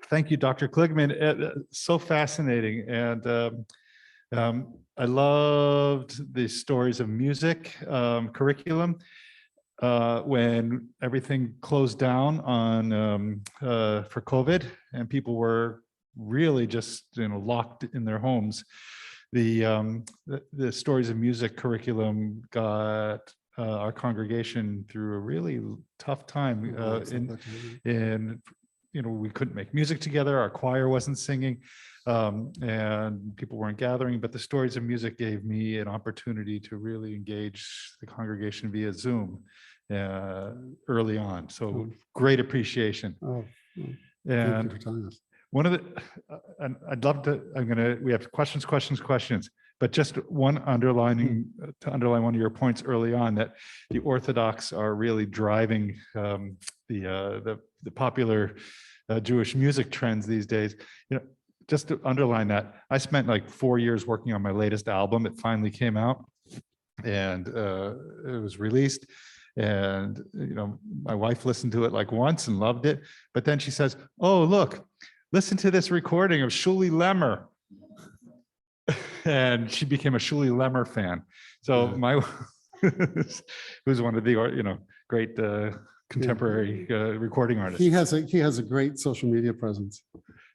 Thank you, Dr. Kligman. So fascinating. And I loved the stories of music curriculum. When everything closed down on for COVID and people were really just locked in their homes, the stories of music curriculum got our congregation through a really tough time. We couldn't make music together. Our choir wasn't singing, and people weren't gathering. But the stories of music gave me an opportunity to really engage the congregation via Zoom early on. So great appreciation. Thank you for telling us. One of the, and I'd love to. We have questions. But just one to underline one of your points early on, that the Orthodox are really driving the popular Jewish music trends these days. Just to underline that, I spent like 4 years working on my latest album. It finally came out, and it was released. And my wife listened to it like once and loved it. But then she says, "Oh, look, listen to this recording of Shuli Lemmer." And she became a Shuli Lemmer fan. So who's one of the great contemporary recording artists. He has a great social media presence.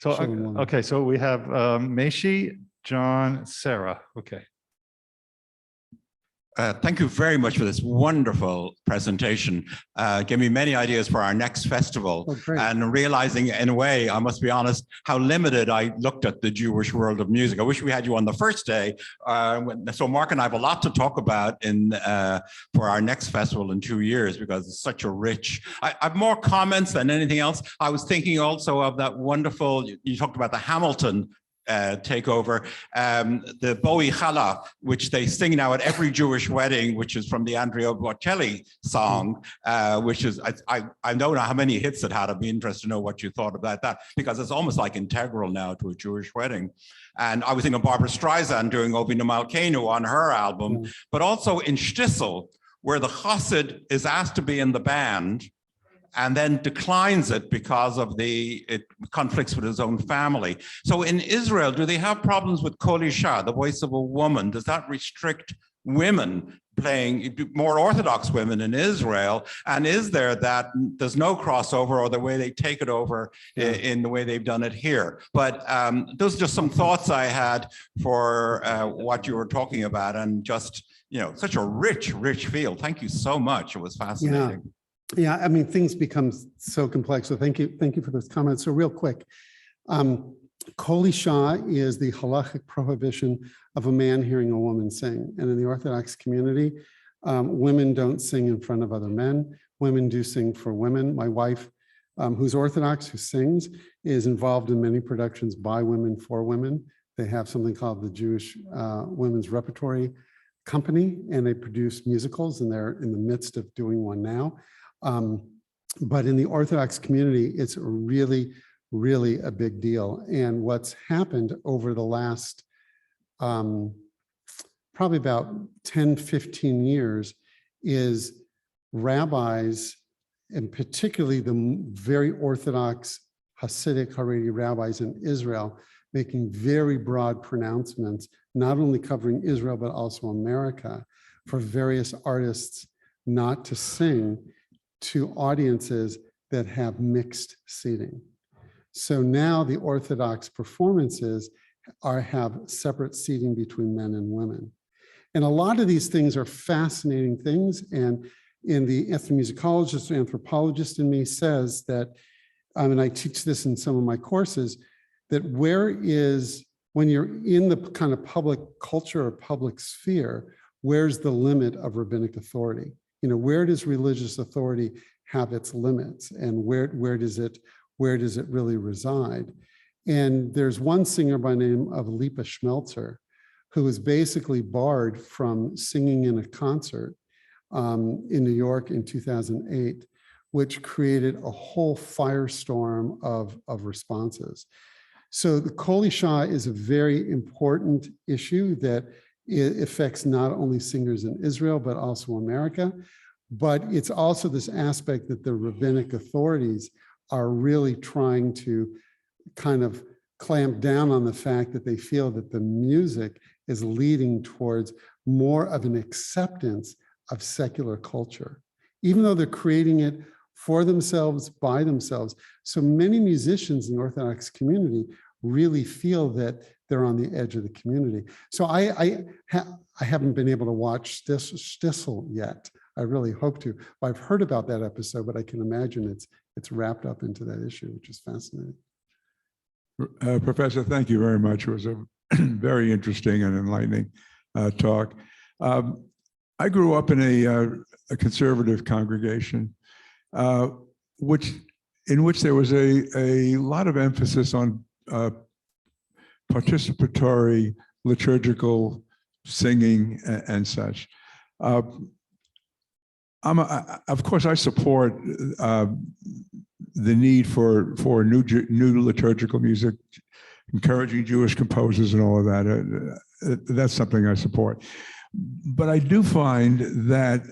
So okay, so we have Maishi, John, Sarah. Okay. Thank you very much for this wonderful presentation. Gave me many ideas for our next festival, and realizing, in a way, I must be honest, how limited I looked at the Jewish world of music. I wish we had you on the first day. So Mark and I have a lot to talk about for our next festival in 2 years, because it's such a rich. I have more comments than anything else. I was thinking also of that wonderful, you talked about the Hamilton takeover, the Bowie Chala, which they sing now at every Jewish wedding, which is from the Andrea Bocelli song, which is, I don't know how many hits it had. I'd be interested to know what you thought about that, because it's almost like integral now to a Jewish wedding. And I was thinking of Barbara Streisand doing Ovinu Malkeinu on her album, but also in Shtisel, where the Chassid is asked to be in the band, and then declines it because of it conflicts with his own family. So in Israel, do they have problems with Kol Isha, the voice of a woman? Does that restrict women playing, more Orthodox women in Israel? And is there that there's no crossover, or the way they take it over in the way they've done it here? But those are just some thoughts I had for what you were talking about, and just, such a rich field. Thank you so much. It was fascinating. Yeah, I mean, things become so complex. So thank you for those comments. So real quick, Kol Isha is the halachic prohibition of a man hearing a woman sing. And in the Orthodox community, women don't sing in front of other men. Women do sing for women. My wife, who's Orthodox, who sings, is involved in many productions by women for women. They have something called the Jewish Women's Repertory Company, and they produce musicals, and they're in the midst of doing one now. But in the Orthodox community, it's really, really a big deal. And what's happened over the last probably about 10, 15 years is rabbis, and particularly the very Orthodox Hasidic Haredi rabbis in Israel, making very broad pronouncements, not only covering Israel, but also America, for various artists not to sing to audiences that have mixed seating. So now the Orthodox performances have separate seating between men and women. And a lot of these things are fascinating things. And in the ethnomusicologist or anthropologist in me says that, and I teach this in some of my courses, that when you're in the kind of public culture or public sphere, where's the limit of rabbinic authority? Where does religious authority have its limits, and where does it really reside? And there's one singer by the name of Lipa Schmelzer, who was basically barred from singing in a concert in New York in 2008, which created a whole firestorm of responses. So the Kol Isha is a very important issue that it affects not only singers in Israel, but also America. But it's also this aspect that the rabbinic authorities are really trying to kind of clamp down on the fact that they feel that the music is leading towards more of an acceptance of secular culture, even though they're creating it for themselves, by themselves. So many musicians in the Orthodox community really feel that they're on the edge of the community. So I haven't been able to watch Stissel yet. I really hope to. I've heard about that episode, but I can imagine it's wrapped up into that issue, which is fascinating. Professor, thank you very much. It was a very interesting and enlightening talk. I grew up in a conservative congregation, in which there was a lot of emphasis on participatory liturgical singing and such. Of course, I support the need for new liturgical music, encouraging Jewish composers and all of that. That's something I support. But I do find that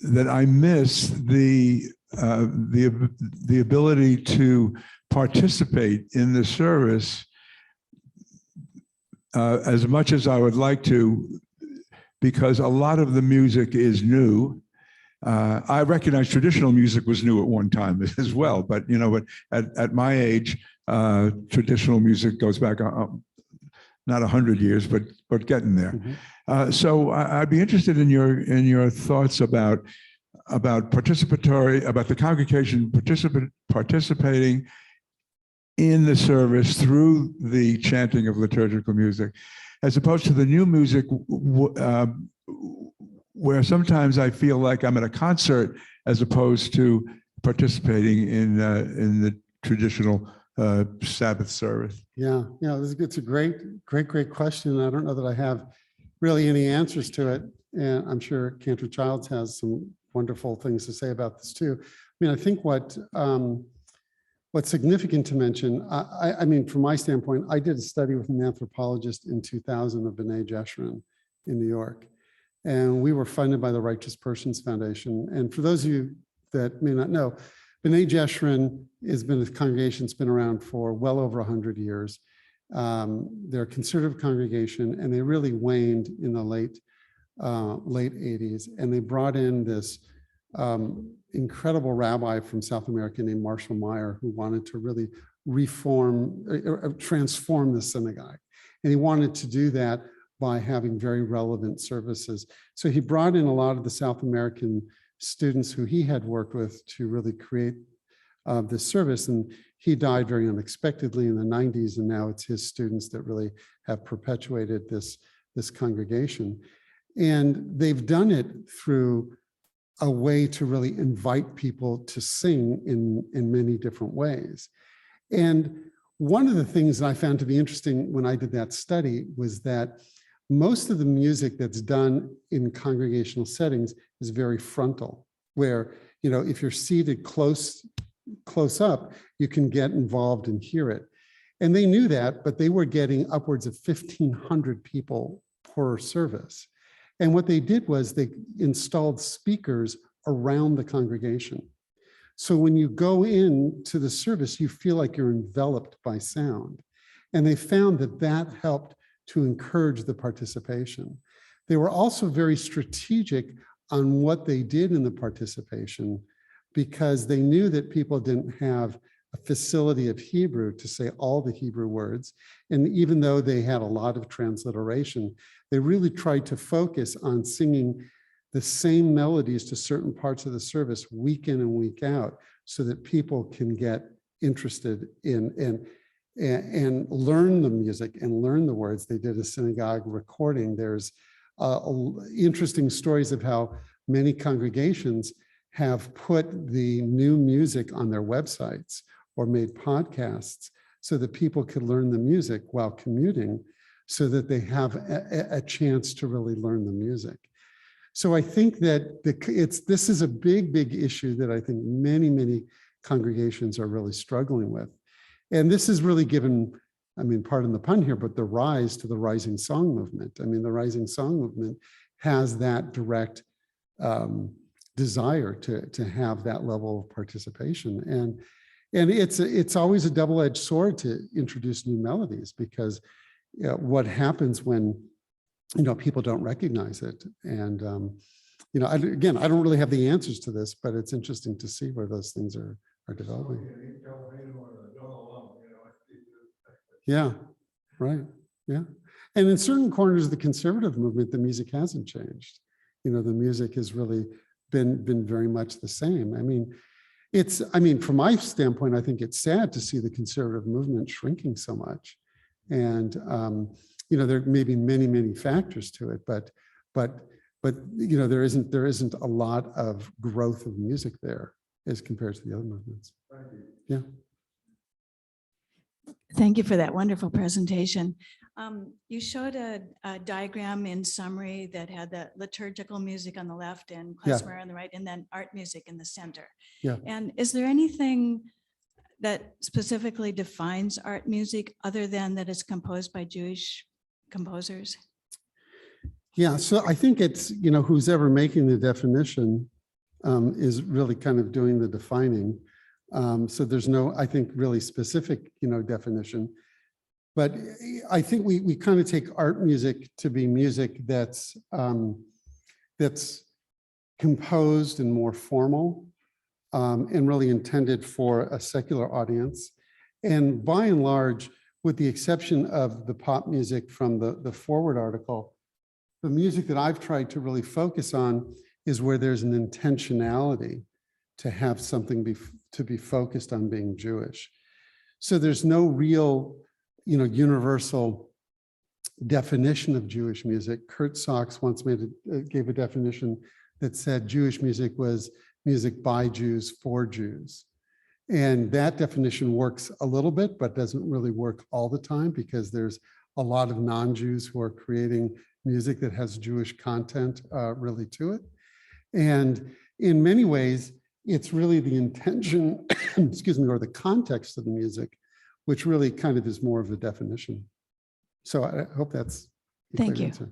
that I miss the ability to participate in the service as much as I would like to, because a lot of the music is new. I recognize traditional music was new at one time as well, but at my age, traditional music goes back not 100 years, but getting there. Mm-hmm. So I'd be interested in your thoughts about the congregation participating in the service through the chanting of liturgical music, as opposed to the new music, where sometimes I feel like I'm at a concert as opposed to participating in the traditional Sabbath service. Yeah, it's a great question. I don't know that I have really any answers to it, and I'm sure Cantor Childs has some wonderful things to say about this too. I mean, I think what's significant to mention, I mean, from my standpoint, I did a study with an anthropologist in 2000 of B'nai Jeshurun in New York, and we were funded by the Righteous Persons Foundation. And for those of you that may not know, B'nai Jeshurun has been a congregation that's been around for well over 100 years. They're a conservative congregation, and they really waned in the late 80s. And they brought in this incredible rabbi from South America named Marshall Meyer, who wanted to really transform the synagogue. And he wanted to do that by having very relevant services. So he brought in a lot of the South American students who he had worked with to really create this service. And he died very unexpectedly in the 90s, and now it's his students that really have perpetuated this congregation. And they've done it through a way to really invite people to sing in many different ways. And one of the things that I found to be interesting when I did that study was that most of the music that's done in congregational settings is very frontal, where, if you're seated close up, you can get involved and hear it. And they knew that, but they were getting upwards of 1,500 people per service. And what they did was they installed speakers around the congregation. So when you go into the service, you feel like you're enveloped by sound. And they found that helped to encourage the participation. They were also very strategic on what they did in the participation, because they knew that people didn't have a facility of Hebrew to say all the Hebrew words. And even though they had a lot of transliteration, they really tried to focus on singing the same melodies to certain parts of the service week in and week out, so that people can get interested in and learn the music and learn the words. They did a synagogue recording. There's interesting stories of how many congregations have put the new music on their websites or made podcasts so that people could learn the music while commuting, so that they have a chance to really learn the music. So I think that this is a big issue that I think many congregations are really struggling with. And this has really given, pardon the pun here, but the rise to the Rising Song movement. The Rising Song movement has that direct desire to have that level of participation. And it's always a double-edged sword to introduce new melodies, because what happens when, people don't recognize it. And, again, I don't really have the answers to this, but it's interesting to see where those things are developing. Yeah, right. Yeah. And in certain corners of the conservative movement, the music hasn't changed. The music has really been very much the same. From my standpoint, I think it's sad to see the conservative movement shrinking so much. And, there may be many, many factors to it, but there isn't a lot of growth of music there as compared to the other movements. Yeah. Thank you for that wonderful presentation. You showed a diagram in summary that had the liturgical music on the left and klezmer on the right, and then art music in the center. Yeah. And is there anything that specifically defines art music other than that it's composed by Jewish composers? Yeah, so I think it's, who's ever making the definition is really kind of doing the defining. So there's no, I think, really specific, definition. But I think we kind of take art music to be music that's composed and more formal, and really intended for a secular audience. And by and large, with the exception of the pop music from the Forward article, the music that I've tried to really focus on is where there's an intentionality to have something to be focused on being Jewish. So there's no real, universal definition of Jewish music. Kurt Sachs once gave a definition that said Jewish music was music by Jews for Jews. And that definition works a little bit, but doesn't really work all the time, because there's a lot of non-Jews who are creating music that has Jewish content really to it. And in many ways, it's really the intention, excuse me, or the context of the music, which really kind of is more of a definition. So I hope that's a Thank clear you. answer.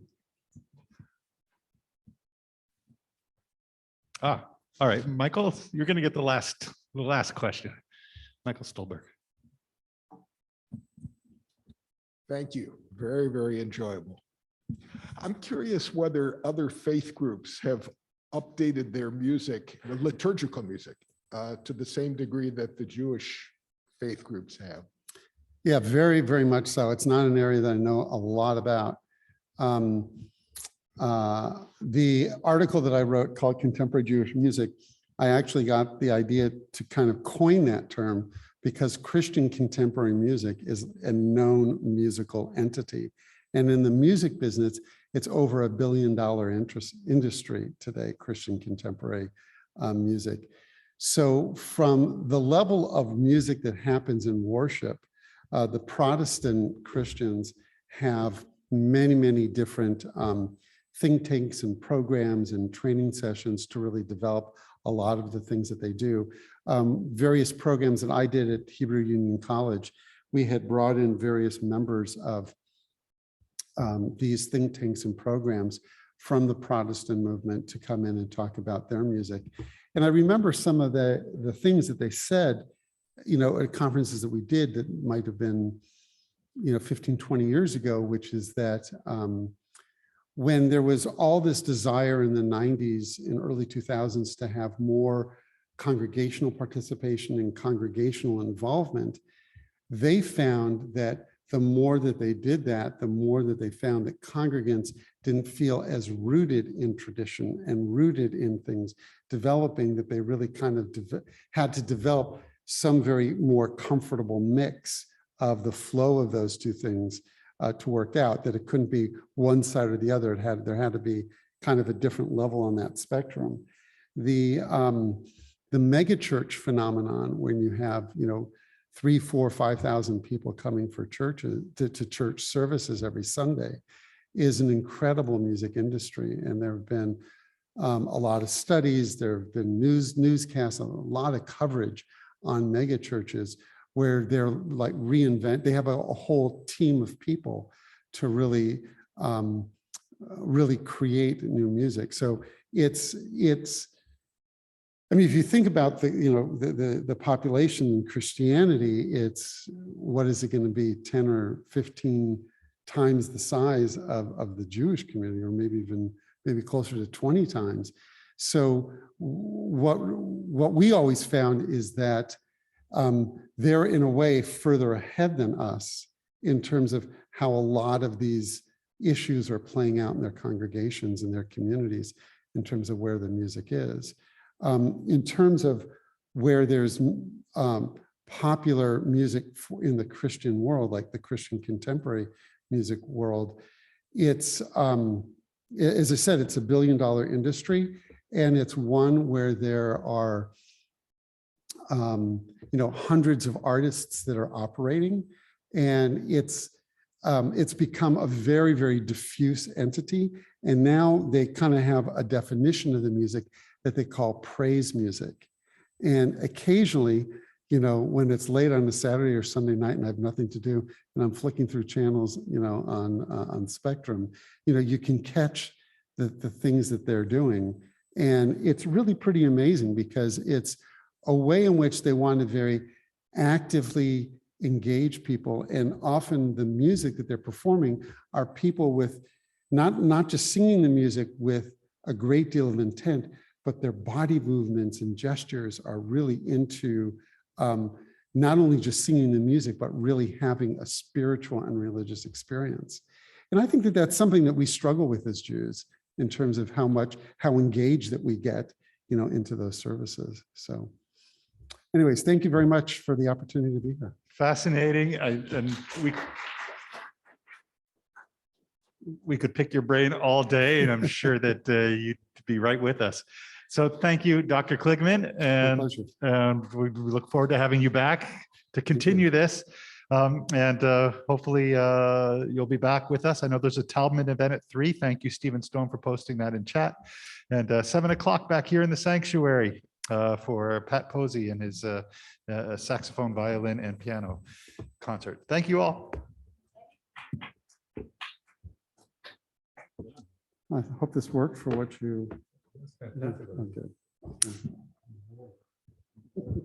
All right, Michael, you're going to get the last question. Michael Stolberg. Thank you. Very, very enjoyable. I'm curious whether other faith groups have updated their music, the liturgical music, to the same degree that the Jewish faith groups have. Yeah, very, very much so. It's not an area that I know a lot about. The article that I wrote called Contemporary Jewish Music, I actually got the idea to kind of coin that term because Christian contemporary music is a known musical entity. And in the music business, it's over $1 billion industry today, Christian contemporary music. So from the level of music that happens in worship, the Protestant Christians have many, many different think tanks and programs and training sessions to really develop a lot of the things that they do. Various programs that I did at Hebrew Union College, we had brought in various members of these think tanks and programs from the Protestant movement to come in and talk about their music. And I remember some of the things that they said, at conferences that we did that might have been, 15, 20 years ago, which is that when there was all this desire in the 90s and early 2000s to have more congregational participation and congregational involvement, they found that the more that they did that, the more that they found that congregants didn't feel as rooted in tradition and rooted in things developing, that they really kind of had to develop some very more comfortable mix of the flow of those two things to work out, that it couldn't be one side or the other. There had to be kind of a different level on that spectrum. The megachurch phenomenon, when you have, 3,000, 4,000, 5,000 people coming for churches to church services every Sunday, is an incredible music industry. And there have been a lot of studies, there have been newscasts, a lot of coverage on megachurches where they're like they have a whole team of people to really, really create new music. So it's I mean, if you think about the population in Christianity, it's, what is it going to be, 10 or 15 times the size of the Jewish community, or maybe closer to 20 times. So what we always found is that they're in a way further ahead than us in terms of how a lot of these issues are playing out in their congregations and their communities in terms of where the music is. In terms of where there's popular music in the Christian world, like the Christian contemporary music world, it's, as I said, it's $1 billion industry, and it's one where there are hundreds of artists that are operating, and it's become a very, very diffuse entity. And now they kind of have a definition of the music that they call praise music. And occasionally, when it's late on a Saturday or Sunday night and I have nothing to do, and I'm flicking through channels, on Spectrum, you can catch the things that they're doing. And it's really pretty amazing, because it's a way in which they want to very actively engage people. And often the music that they're performing are people with not just singing the music with a great deal of intent, but their body movements and gestures are really into not only just singing the music, but really having a spiritual and religious experience. And I think that that's something that we struggle with as Jews, in terms of how engaged that we get, into those services. So anyways, thank you very much for the opportunity to be here. Fascinating. And we could pick your brain all day, and I'm sure that you'd be right with us. So thank you, Dr. Kligman, and we look forward to having you back to continue this. And hopefully you'll be back with us. I know there's a Taubman event at 3. Thank you, Stephen Stone, for posting that in chat. And 7 o'clock back here in the sanctuary for Pat Posey and his saxophone, violin, and piano concert. Thank you all. I hope this worked for what you. Fantastic. Okay.